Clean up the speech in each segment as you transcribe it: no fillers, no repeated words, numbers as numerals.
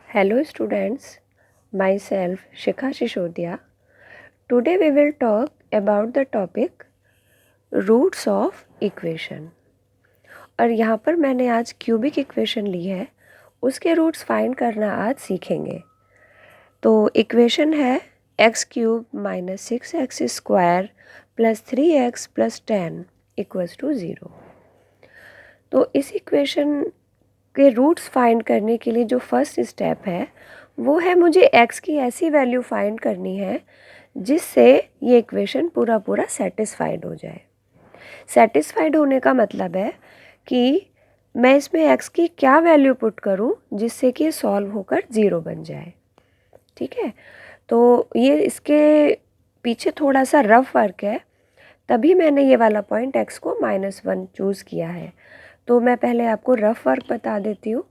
Hello students, myself Shikha Shishodia. Today we will talk about the topic roots of equation. और यहाँ पर मैंने आज क्यूबिक इक्वेशन ली है, उसके रूट्स फाइंड करना आज सीखेंगे। तो इक्वेशन है x cube minus 6x square plus 3x plus 10 equals to 0। तो इस इक्वेशन के रूट्स फाइंड करने के लिए जो फर्स्ट स्टेप है वो है मुझे x की ऐसी वैल्यू फाइंड करनी है जिससे ये इक्वेशन पूरा सेटिस्फाइड हो जाए। सेटिस्फाइड होने का मतलब है कि मैं इसमें x की क्या वैल्यू पुट करूं जिससे कि ये सॉल्व होकर 0 बन जाए। ठीक है, तो ये इसके पीछे थोड़ा सा रफ वर्क है, तभी मैंने ये वाला पॉइंट x को -1 चूज़ किया है। तो मैं पहले आपको रफ वर्क बता देती हूँ।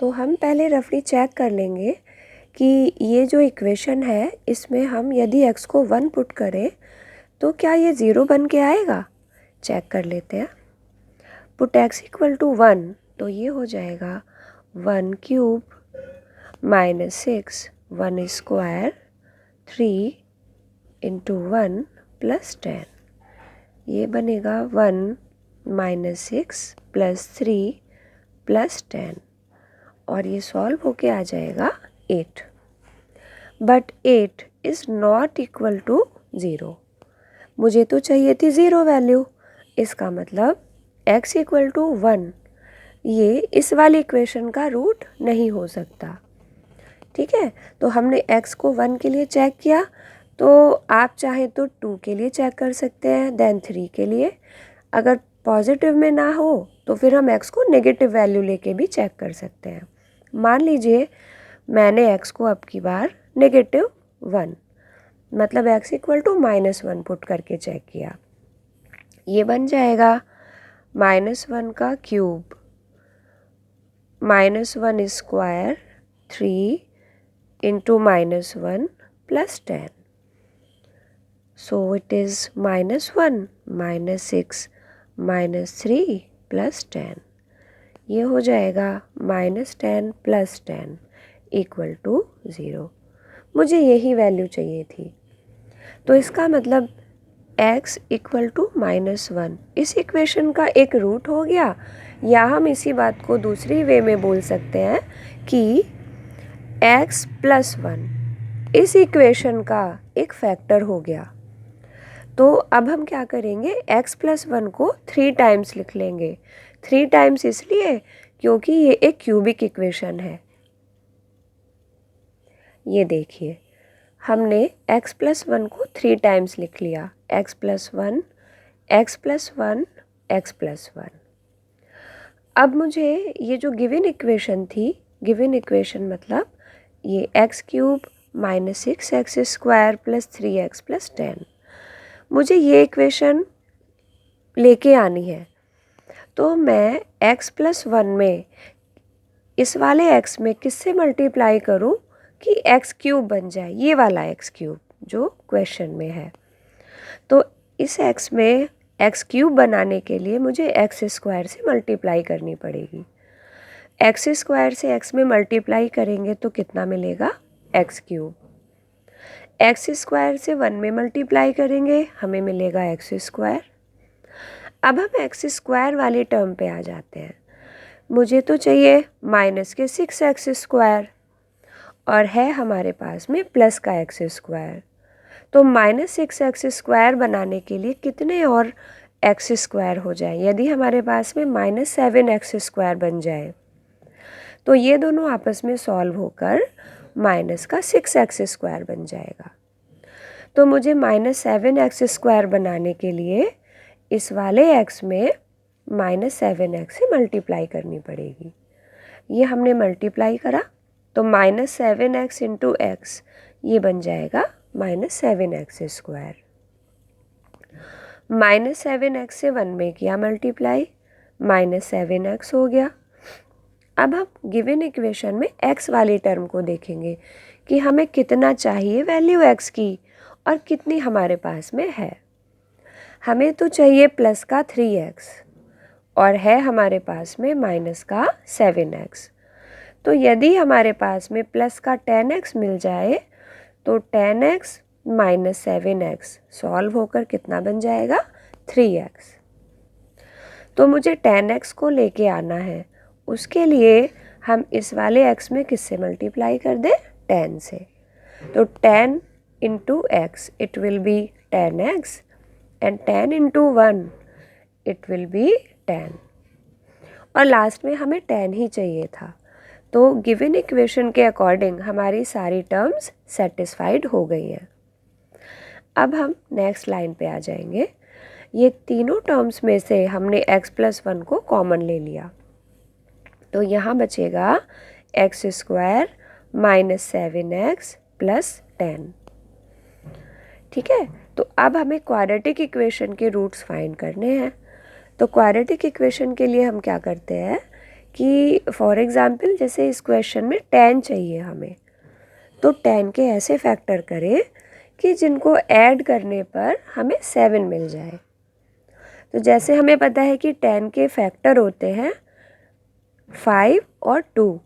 तो हम पहले रफली चेक कर लेंगे कि ये जो इक्वेशन है इसमें हम यदि x को 1 पुट करें तो क्या ये 0 बन के आएगा। चेक कर लेते हैं। पुट x इक्वल टू 1 तो ये हो जाएगा 1 cube minus 6 1 square 3 into 1 plus 10। ये बनेगा 1 माइनस 6 प्लस 3 प्लस 10 और ये सॉल्व होके आ जाएगा 8। But 8 is not equal to 0। मुझे तो चाहिए थी 0 वैल्यू। इसका मतलब x इक्वल टू 1 ये इस वाली इक्वेशन का रूट नहीं हो सकता। ठीक है, तो हमने x को 1 के लिए चेक किया, तो आप चाहें तो 2 के लिए चेक कर सकते हैं, देन 3 के लिए। अगर पॉजिटिव में ना हो तो फिर हम x को नेगेटिव वैल्यू लेके भी चेक कर सकते हैं। मान लीजिए मैंने x को अब की बार -1 मतलब x इक्वल टू -1 पुट करके चेक किया। ये बन जाएगा -1 का cube -1 square 3 into -1 plus 10। So it is -1 -6 -3 plus 10। ये हो जाएगा -10 प्लस 10 इक्वल टू 0। मुझे यही वैल्यू चाहिए थी। तो इसका मतलब x इक्वल टू -1 इस इक्वेशन का एक रूट हो गया, या हम इसी बात को दूसरी वे में बोल सकते हैं कि x प्लस 1 इस इक्वेशन का एक फैक्टर हो गया। तो अब हम क्या करेंगे, x प्लस 1 को 3 टाइम्स लिख लेंगे। 3 टाइम्स इसलिए क्योंकि ये एक क्यूबिक इक्वेशन है। ये देखिए हमने x प्लस 1 को 3 टाइम्स लिख लिया। x plus 1 x plus 1 x plus 1। अब मुझे ये जो गिवन इक्वेशन थी, गिवन इक्वेशन मतलब ये x cube minus 6x square plus 3x plus 10, मुझे ये इक्वेशन लेके आनी है। तो मैं x प्लस 1 में इस वाले x में किससे मल्टीप्लाई करूं कि x क्यूब बन जाए, ये वाला x क्यूब जो क्वेश्चन में है। तो इस x में x क्यूब बनाने के लिए मुझे x स्क्वायर से मल्टीप्लाई करनी पड़ेगी। x स्क्वायर से x में मल्टीप्लाई करेंगे तो कितना मिलेगा, x क्यूब। x स्क्वायर से 1 में मल्टीप्लाई करेंगे हमें मिलेगा x स्क्वायर। अब हम x स्क्वायर वाले टर्म पे आ जाते हैं। मुझे तो चाहिए माइनस के 6x स्क्वायर और है हमारे पास में प्लस का x स्क्वायर। तो -6x स्क्वायर बनाने के लिए कितने और x स्क्वायर हो जाए, यदि हमारे पास में -7x स्क्वायर बन जाए तो ये दोनों आपस में सॉल्व होकर माइनस का 6x स्क्वायर बन जाएगा। तो मुझे -7x स्क्वायर बनाने के लिए इस वाले x में -7x से मल्टीप्लाई करनी पड़ेगी। ये हमने मल्टीप्लाई करा तो -7x इंटू x ये बन जाएगा -7x स्क्वायर। -7x से 1 में किया मल्टीप्लाई, -7x हो गया। अब हम गिवन इक्वेशन में x वाली टर्म को देखेंगे कि हमें कितना चाहिए वैल्यू x की और कितनी हमारे पास में है। हमें तो चाहिए प्लस का 3x और है हमारे पास में माइनस का 7x। तो यदि हमारे पास में प्लस का 10x मिल जाए तो 10x माइनस 7x सॉल्व होकर कितना बन जाएगा 3x। तो मुझे 10x को लेके आना है, उसके लिए हम इस वाले x में किससे मल्टीप्लाई कर दें 10 से। तो 10 into x it will be 10x and 10 into 1 it will be 10 और लास्ट में हमें 10 ही चाहिए था। तो गिवन इक्वेशन के अकॉर्डिंग हमारी सारी टर्म्स सेटिस्फाइड हो गई हैं। अब हम नेक्स्ट लाइन पे आ जाएंगे। ये तीनों टर्म्स में से हमने x प्लस 1 को कॉमन ले लिया, तो यहाँ बचेगा x square minus 7x plus 10। ठीक है, तो अब हमें क्वाड्रेटिक इक्वेशन के रूट्स फाइंड करने हैं। तो क्वाड्रेटिक इक्वेशन के लिए हम क्या करते हैं कि फॉर एग्जांपल जैसे इस क्वेश्चन में 10 चाहिए हमें, तो 10 के ऐसे फैक्टर करें कि जिनको ऐड करने पर हमें 7 मिल जाए। तो जैसे हमें पता है कि 10 के फैक्टर होते हैं 5 और 2,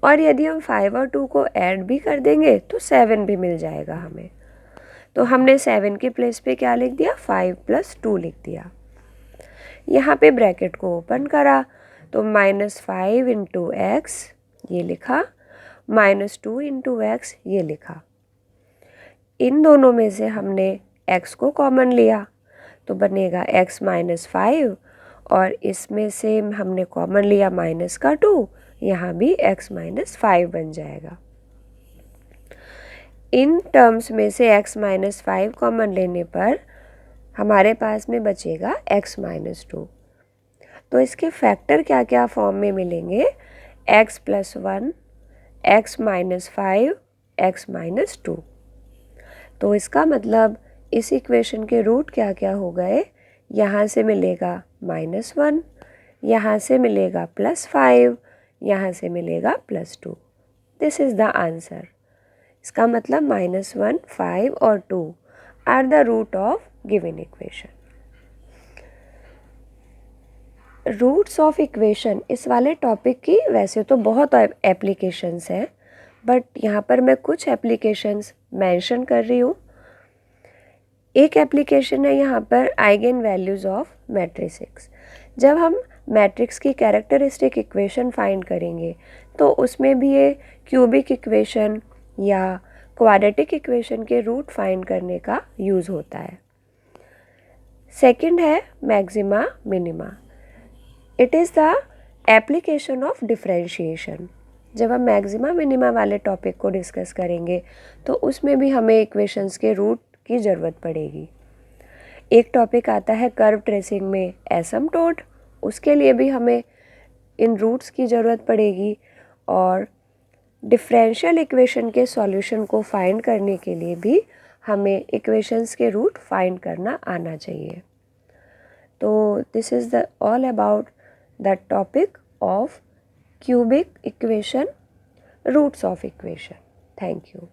और यदि हम 5 और 2 को ऐड भी कर देंगे तो 7 भी मिल जाएगा हमें। तो हमने 7 के प्लेस पे क्या लिख दिया 5 प्लस 2 लिख दिया। यहाँ पे ब्रैकेट को ओपन करा तो -5 इंटू एक्स ये लिखा, -2 इंटू एक्स ये लिखा। इन दोनों में से हमने x को कॉमन लिया तो बनेगा x माइनस 5, और इसमें से हमने कॉमन लिया माइनस का 2, यहाँ भी x माइनस 5 बन जाएगा। इन टर्म्स में से x माइनस 5 कॉमन लेने पर हमारे पास में बचेगा x माइनस 2। तो इसके फैक्टर क्या क्या फॉर्म में मिलेंगे, x plus 1, x minus 5, x minus 2। तो इसका मतलब इस इक्वेशन के रूट क्या क्या हो गए, यहाँ से मिलेगा -1, यहाँ से मिलेगा +5, यहाँ से मिलेगा +2। This is the answer. इसका मतलब -1, 5 और 2 are the root of given equation. Roots of equation इस वाले टॉपिक की वैसे तो बहुत एप्लीकेशंस हैं, बट यहाँ पर मैं कुछ एप्लीकेशंस मेंशन कर रही हूँ। एक एप्लीकेशन है यहाँ पर आइगन वैल्यूज़ ऑफ मैट्रिसेस। जब हम मैट्रिक्स की कैरेक्टरिस्टिक इक्वेशन फाइंड करेंगे तो उसमें भी ये क्यूबिक इक्वेशन या क्वाड्रेटिक इक्वेशन के रूट फाइंड करने का यूज़ होता है। सेकंड है maxima minima. It is the application of differentiation. जब हम मैक्सिमा मिनिमा वाले टॉपिक को डिस्कस करेंगे तो उसमें भी हमें इक्वेशंस के रूट की ज़रूरत पड़ेगी। एक टॉपिक आता है कर्व ट्रेसिंग में एसिम्प्टोट, उसके लिए भी हमें इन रूट्स की ज़रूरत पड़ेगी, और डिफरेंशियल इक्वेशन के सॉल्यूशन को फाइंड करने के लिए भी हमें इक्वेशंस के रूट फाइंड करना आना चाहिए। तो this is the all about the topic of cubic equation, roots of equation. Thank you.